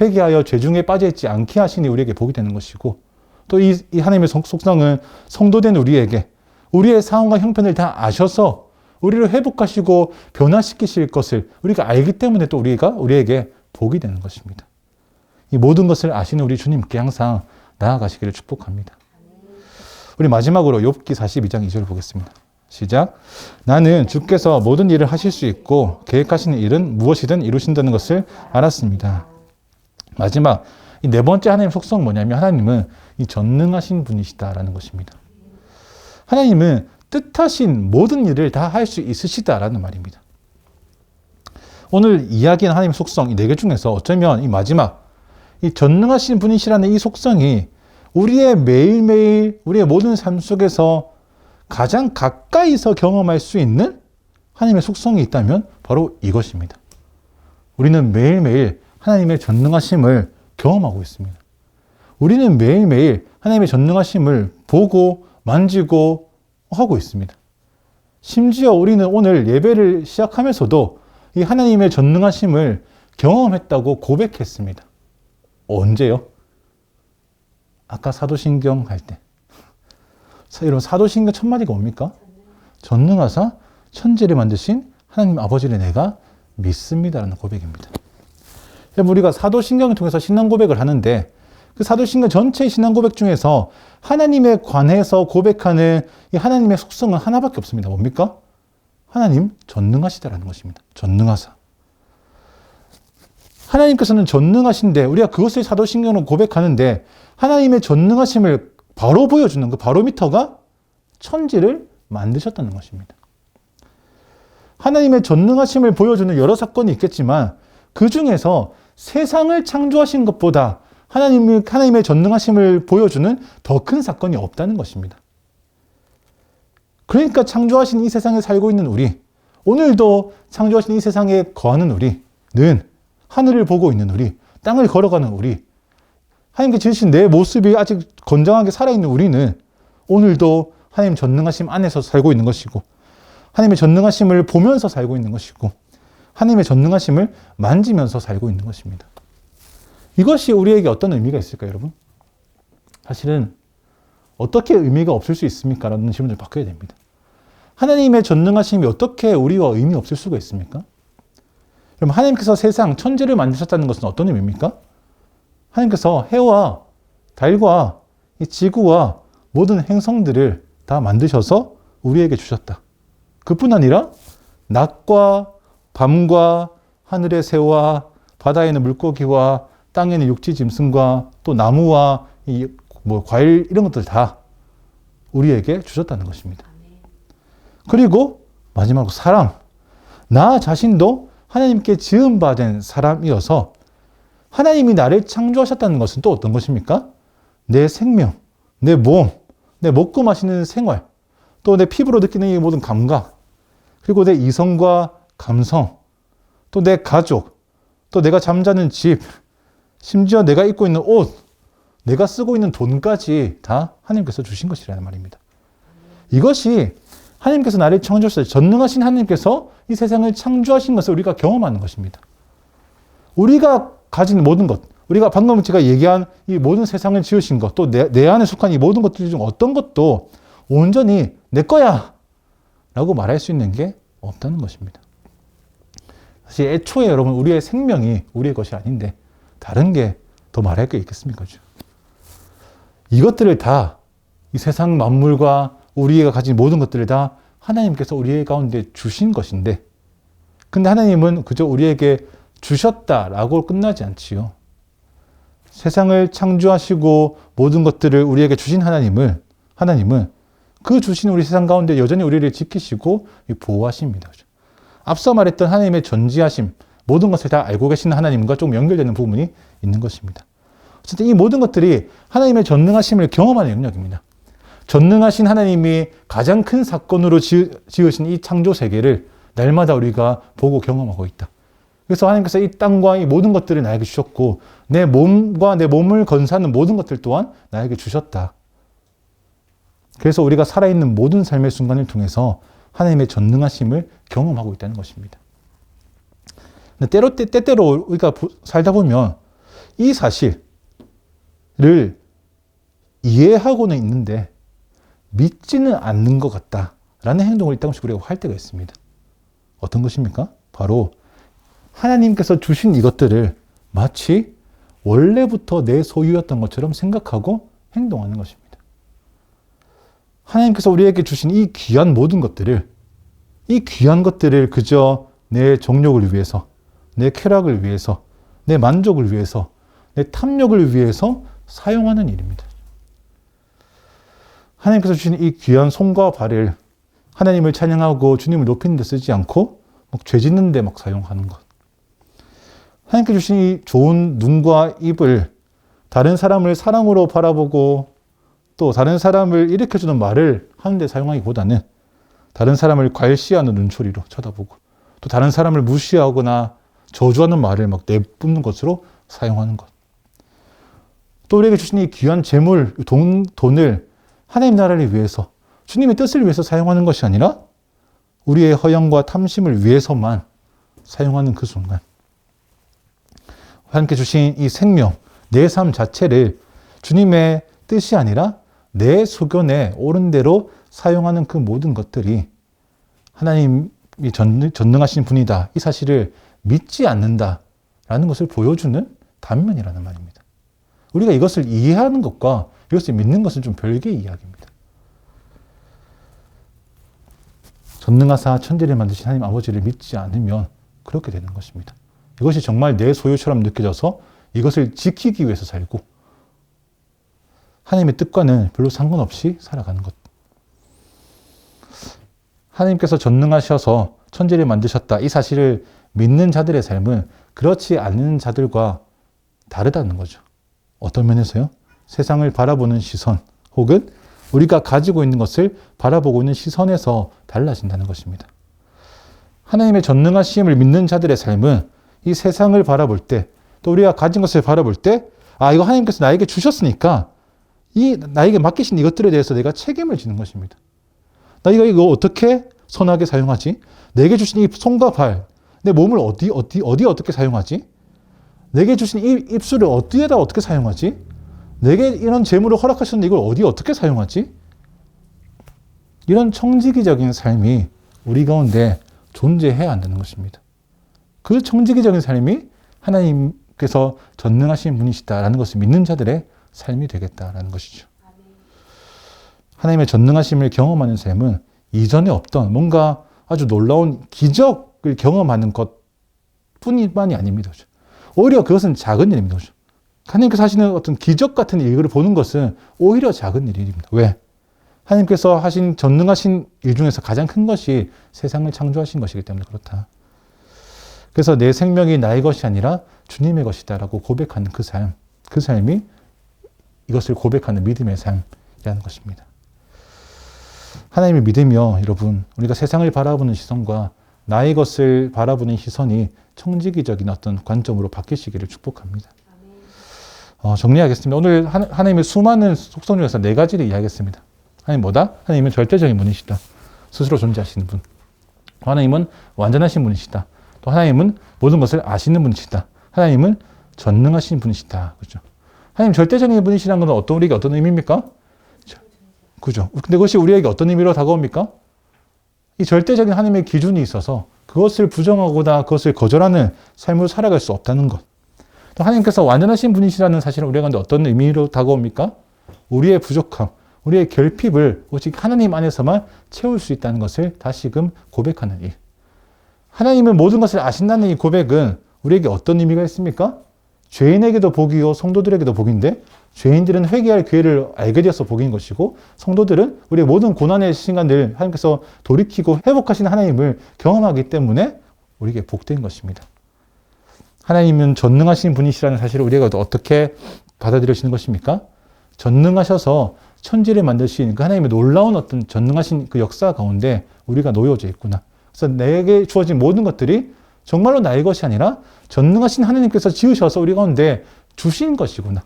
회개하여 죄 중에 빠져있지 않게 하시니 우리에게 복이 되는 것이고, 또 이 하나님의 속성은 성도된 우리에게 우리의 상황과 형편을 다 아셔서 우리를 회복하시고 변화시키실 것을 우리가 알기 때문에 또 우리에게 복이 되는 것입니다. 이 모든 것을 아시는 우리 주님께 항상 나아가시기를 축복합니다. 우리 마지막으로 욥기 42장 2절 보겠습니다. 시작. 나는 주께서 모든 일을 하실 수 있고 계획하시는 일은 무엇이든 이루신다는 것을 알았습니다. 마지막 이 네 번째 하나님 속성은 뭐냐면 하나님은 이 전능하신 분이시다라는 것입니다. 하나님은 뜻하신 모든 일을 다 할 수 있으시다라는 말입니다. 오늘 이야기한 하나님의 속성 이 네 개 중에서 어쩌면 이 마지막 이 전능하신 분이시라는 이 속성이 우리의 매일매일 우리의 모든 삶 속에서 가장 가까이서 경험할 수 있는 하나님의 속성이 있다면 바로 이것입니다. 우리는 매일매일 하나님의 전능하심을 경험하고 있습니다. 우리는 매일매일 하나님의 전능하심을 보고 만지고 하고 있습니다. 심지어 우리는 오늘 예배를 시작하면서도 이 하나님의 전능하심을 경험했다고 고백했습니다. 언제요? 아까 사도신경 할 때. 여러분 사도신경 첫 마디가 뭡니까? 전능하사 천지를 만드신 하나님 아버지를 내가 믿습니다라는 고백입니다. 우리가 사도신경을 통해서 신앙 고백을 하는데 그 사도신경 전체의 신앙 고백 중에서 하나님에 관해서 고백하는 이 하나님의 속성은 하나밖에 없습니다. 뭡니까? 하나님 전능하시다라는 것입니다. 전능하사. 하나님께서는 전능하신데 우리가 그것을 사도신경으로 고백하는데 하나님의 전능하심을 바로 보여주는 그 바로미터가 천지를 만드셨다는 것입니다. 하나님의 전능하심을 보여주는 여러 사건이 있겠지만 그 중에서 세상을 창조하신 것보다 하나님의 전능하심을 보여주는 더 큰 사건이 없다는 것입니다. 그러니까 창조하신 이 세상에 살고 있는 우리, 오늘도 창조하신 이 세상에 거하는 우리는 하늘을 보고 있는 우리, 땅을 걸어가는 우리, 하나님께 지으신 내 모습이 아직 건강하게 살아있는 우리는 오늘도 하나님 전능하심 안에서 살고 있는 것이고 하나님의 전능하심을 보면서 살고 있는 것이고 하나님의 전능하심을 만지면서 살고 있는 것입니다. 이것이 우리에게 어떤 의미가 있을까요, 여러분? 사실은 어떻게 의미가 없을 수 있습니까? 라는 질문을 바꿔야 됩니다. 하나님의 전능하심이 어떻게 우리와 의미 없을 수가 있습니까? 그럼 하나님께서 세상, 천지를 만드셨다는 것은 어떤 의미입니까? 하나님께서 해와 달과 이 지구와 모든 행성들을 다 만드셔서 우리에게 주셨다. 그뿐 아니라 낮과 밤과 하늘의 새와 바다에 있는 물고기와 땅에 있는 육지 짐승과 또 나무와 과일 이런 것들 다 우리에게 주셨다는 것입니다. 그리고 마지막으로 사람. 나 자신도 하나님께 지음받은 사람이어서 하나님이 나를 창조하셨다는 것은 또 어떤 것입니까? 내 생명, 내 몸, 내 먹고 마시는 생활, 또 내 피부로 느끼는 이 모든 감각, 그리고 내 이성과 감성, 또 내 가족, 또 내가 잠자는 집, 심지어 내가 입고 있는 옷, 내가 쓰고 있는 돈까지 다 하나님께서 주신 것이라는 말입니다. 이것이 하나님께서 나를 창조하셨어요. 전능하신 하나님께서 이 세상을 창조하신 것을 우리가 경험하는 것입니다. 우리가 가진 모든 것, 우리가 방금 제가 얘기한 이 모든 세상을 지으신 것, 또 내 안에 속한 이 모든 것들 중 어떤 것도 온전히 내 거야! 라고 말할 수 있는 게 없다는 것입니다. 사실 애초에 여러분, 우리의 생명이 우리의 것이 아닌데, 다른 게 더 말할 게 있겠습니까? 이것들을 다, 이 세상 만물과 우리가 가진 모든 것들을 다 하나님께서 우리 가운데 주신 것인데, 근데 하나님은 그저 우리에게 주셨다라고 끝나지 않지요. 세상을 창조하시고 모든 것들을 우리에게 주신 하나님은 그 주신 우리 세상 가운데 여전히 우리를 지키시고 보호하십니다. 앞서 말했던 하나님의 전지하심, 모든 것을 다 알고 계시는 하나님과 좀 연결되는 부분이 있는 것입니다. 어쨌든 이 모든 것들이 하나님의 전능하심을 경험하는 영역입니다. 전능하신 하나님이 가장 큰 사건으로 지으신 이 창조 세계를 날마다 우리가 보고 경험하고 있다. 그래서 하나님께서 이 땅과 이 모든 것들을 나에게 주셨고, 내 몸과 내 몸을 건사하는 모든 것들 또한 나에게 주셨다. 그래서 우리가 살아있는 모든 삶의 순간을 통해서 하나님의 전능하심을 경험하고 있다는 것입니다. 근데 때때로 우리가 살다 보면 이 사실을 이해하고는 있는데 믿지는 않는 것 같다라는 행동을 일단씩 우리가 할 때가 있습니다. 어떤 것입니까? 바로 하나님께서 주신 이것들을 마치 원래부터 내 소유였던 것처럼 생각하고 행동하는 것입니다. 하나님께서 우리에게 주신 이 귀한 모든 것들을, 이 귀한 것들을 그저 내 정욕을 위해서, 내 쾌락을 위해서, 내 만족을 위해서, 내 탐욕을 위해서 사용하는 일입니다. 하나님께서 주신 이 귀한 손과 발을 하나님을 찬양하고 주님을 높이는 데 쓰지 않고 죄 짓는 데 막 사용하는 것. 하나님께서 주신 이 좋은 눈과 입을 다른 사람을 사랑으로 바라보고 또 다른 사람을 일으켜주는 말을 하는데 사용하기보다는 다른 사람을 괄시하는 눈초리로 쳐다보고 또 다른 사람을 무시하거나 저주하는 말을 막 내뿜는 것으로 사용하는 것. 또 우리에게 주신 이 귀한 재물, 돈을 하나님 나라를 위해서, 주님의 뜻을 위해서 사용하는 것이 아니라 우리의 허영과 탐심을 위해서만 사용하는 그 순간, 하나님께 주신 이 생명, 내 삶 자체를 주님의 뜻이 아니라 내 소견에 옳은 대로 사용하는 그 모든 것들이 하나님이 전능하신 분이다, 이 사실을 믿지 않는다라는 것을 보여주는 단면이라는 말입니다. 우리가 이것을 이해하는 것과 이것을 믿는 것은 좀 별개의 이야기입니다. 전능하사 천지를 만드신 하나님 아버지를 믿지 않으면 그렇게 되는 것입니다. 이것이 정말 내 소유처럼 느껴져서 이것을 지키기 위해서 살고 하나님의 뜻과는 별로 상관없이 살아가는 것. 하나님께서 전능하셔서 천지를 만드셨다, 이 사실을 믿는 자들의 삶은 그렇지 않은 자들과 다르다는 거죠. 어떤 면에서요? 세상을 바라보는 시선 혹은 우리가 가지고 있는 것을 바라보고 있는 시선에서 달라진다는 것입니다. 하나님의 전능하심을 믿는 자들의 삶은 이 세상을 바라볼 때, 또 우리가 가진 것을 바라볼 때, 이거 하나님께서 나에게 주셨으니까 나에게 맡기신 이것들에 대해서 내가 책임을 지는 것입니다. 내가 이거 어떻게 선하게 사용하지? 내게 주신 이 손과 발, 내 몸을 어디에 어떻게 사용하지? 내게 주신 이 입술을 어디에다 어떻게 사용하지? 내게 이런 재물을 허락하셨는데 이걸 어디에 어떻게 사용하지? 이런 청지기적인 삶이 우리 가운데 존재해야 한다는 것입니다. 그 청지기적인 삶이 하나님께서 전능하신 분이시다라는 것을 믿는 자들의 삶이 되겠다라는 것이죠. 하나님의 전능하심을 경험하는 삶은 이전에 없던 뭔가 아주 놀라운 기적을 경험하는 것뿐만이 아닙니다. 오히려 그것은 작은 일입니다. 하나님께서 하시는 어떤 기적 같은 일을 보는 것은 오히려 작은 일입니다. 왜? 하나님께서 하신 전능하신 일 중에서 가장 큰 것이 세상을 창조하신 것이기 때문에 그렇다. 그래서 내 생명이 나의 것이 아니라 주님의 것이다라고 고백하는 그 삶이 이것을 고백하는 믿음의 삶이라는 것입니다. 하나님을 믿으며 여러분, 우리가 세상을 바라보는 시선과 나의 것을 바라보는 시선이 청지기적인 어떤 관점으로 바뀌시기를 축복합니다. 정리하겠습니다. 오늘 하나님의 수많은 속성 중에서 4가지를 이야기했습니다. 하나님 뭐다? 하나님은 절대적인 분이시다. 스스로 존재하시는 분. 하나님은 완전하신 분이시다. 또 하나님은 모든 것을 아시는 분이시다. 하나님은 전능하신 분이시다. 그죠? 하나님 절대적인 분이시라는 건 우리에게 어떤 의미입니까? 그죠? 근데 그것이 우리에게 어떤 의미로 다가옵니까? 이 절대적인 하나님의 기준이 있어서 그것을 부정하거나 그것을 거절하는 삶을 살아갈 수 없다는 것. 또 하나님께서 완전하신 분이시라는 사실은 우리에게 어떤 의미로 다가옵니까? 우리의 부족함, 우리의 결핍을 오직 하나님 안에서만 채울 수 있다는 것을 다시금 고백하는 일. 하나님은 모든 것을 아신다는 이 고백은 우리에게 어떤 의미가 있습니까? 죄인에게도 복이요 성도들에게도 복인데 죄인들은 회개할 기회를 알게 되어서 복인 것이고 성도들은 우리의 모든 고난의 시간들 하나님께서 돌이키고 회복하신 하나님을 경험하기 때문에 우리에게 복된 것입니다. 하나님은 전능하신 분이시라는 사실을 우리가 어떻게 받아들여지는 것입니까? 전능하셔서 천지를 만드신 그 하나님의 놀라운 어떤 전능하신 그 역사 가운데 우리가 놓여져 있구나. 그래서 내게 주어진 모든 것들이 정말로 나의 것이 아니라 전능하신 하나님께서 지으셔서 우리 가운데 주신 것이구나.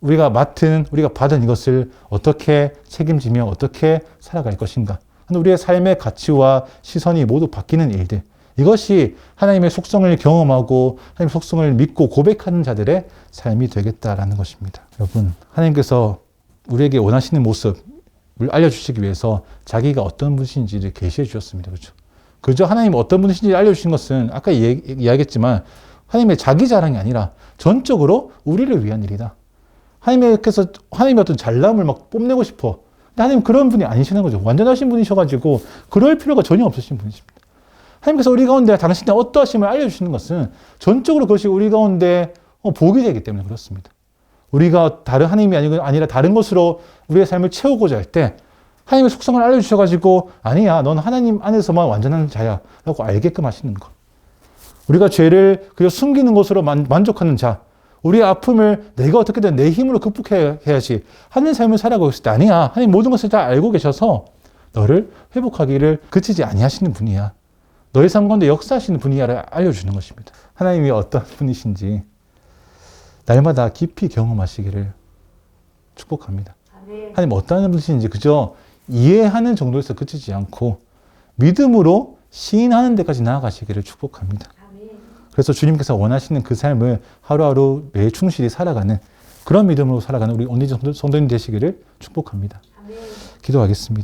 우리가 받은 이것을 어떻게 책임지며 어떻게 살아갈 것인가. 우리의 삶의 가치와 시선이 모두 바뀌는 일들. 이것이 하나님의 속성을 경험하고 하나님의 속성을 믿고 고백하는 자들의 삶이 되겠다라는 것입니다. 여러분, 하나님께서 우리에게 원하시는 모습을 알려주시기 위해서 자기가 어떤 분이신지를 계시해 주셨습니다. 그렇죠? 그저 하나님이 어떤 분이신지 알려주신 것은 아까 이야기했지만 하나님의 자기 자랑이 아니라 전적으로 우리를 위한 일이다. 하나님께서 하나님의 어떤 잘남을 막 뽐내고 싶어. 근데 하나님 그런 분이 아니시는 거죠. 완전하신 분이셔가지고 그럴 필요가 전혀 없으신 분이십니다. 하나님께서 우리 가운데 당신의 어떠하심을 알려주시는 것은 전적으로 그것이 우리 가운데 복이 되기 때문에 그렇습니다. 우리가 다른 하나님이 아니라 다른 것으로 우리의 삶을 채우고자 할 때 하나님의 속성을 알려주셔가지고 아니야 넌 하나님 안에서만 완전한 자야 라고 알게끔 하시는 것. 우리가 죄를 그저 숨기는 것으로 만족하는 자, 우리의 아픔을 내가 어떻게든 내 힘으로 극복해야지 하는 삶을 살아가고 있을 때 아니야. 하나님 모든 것을 다 알고 계셔서 너를 회복하기를 그치지 아니하시는 분이야. 너의 삶 가운데 역사하시는 분이야를 알려주는 것입니다. 하나님이 어떤 분이신지 날마다 깊이 경험하시기를 축복합니다. 하나님 어떤 분이신지 그저 이해하는 정도에서 그치지 않고 믿음으로 시인하는 데까지 나아가시기를 축복합니다. 그래서 주님께서 원하시는 그 삶을 하루하루 매일 충실히 살아가는 그런 믿음으로 살아가는 우리 온리지 성도님 되시기를 축복합니다. 기도하겠습니다.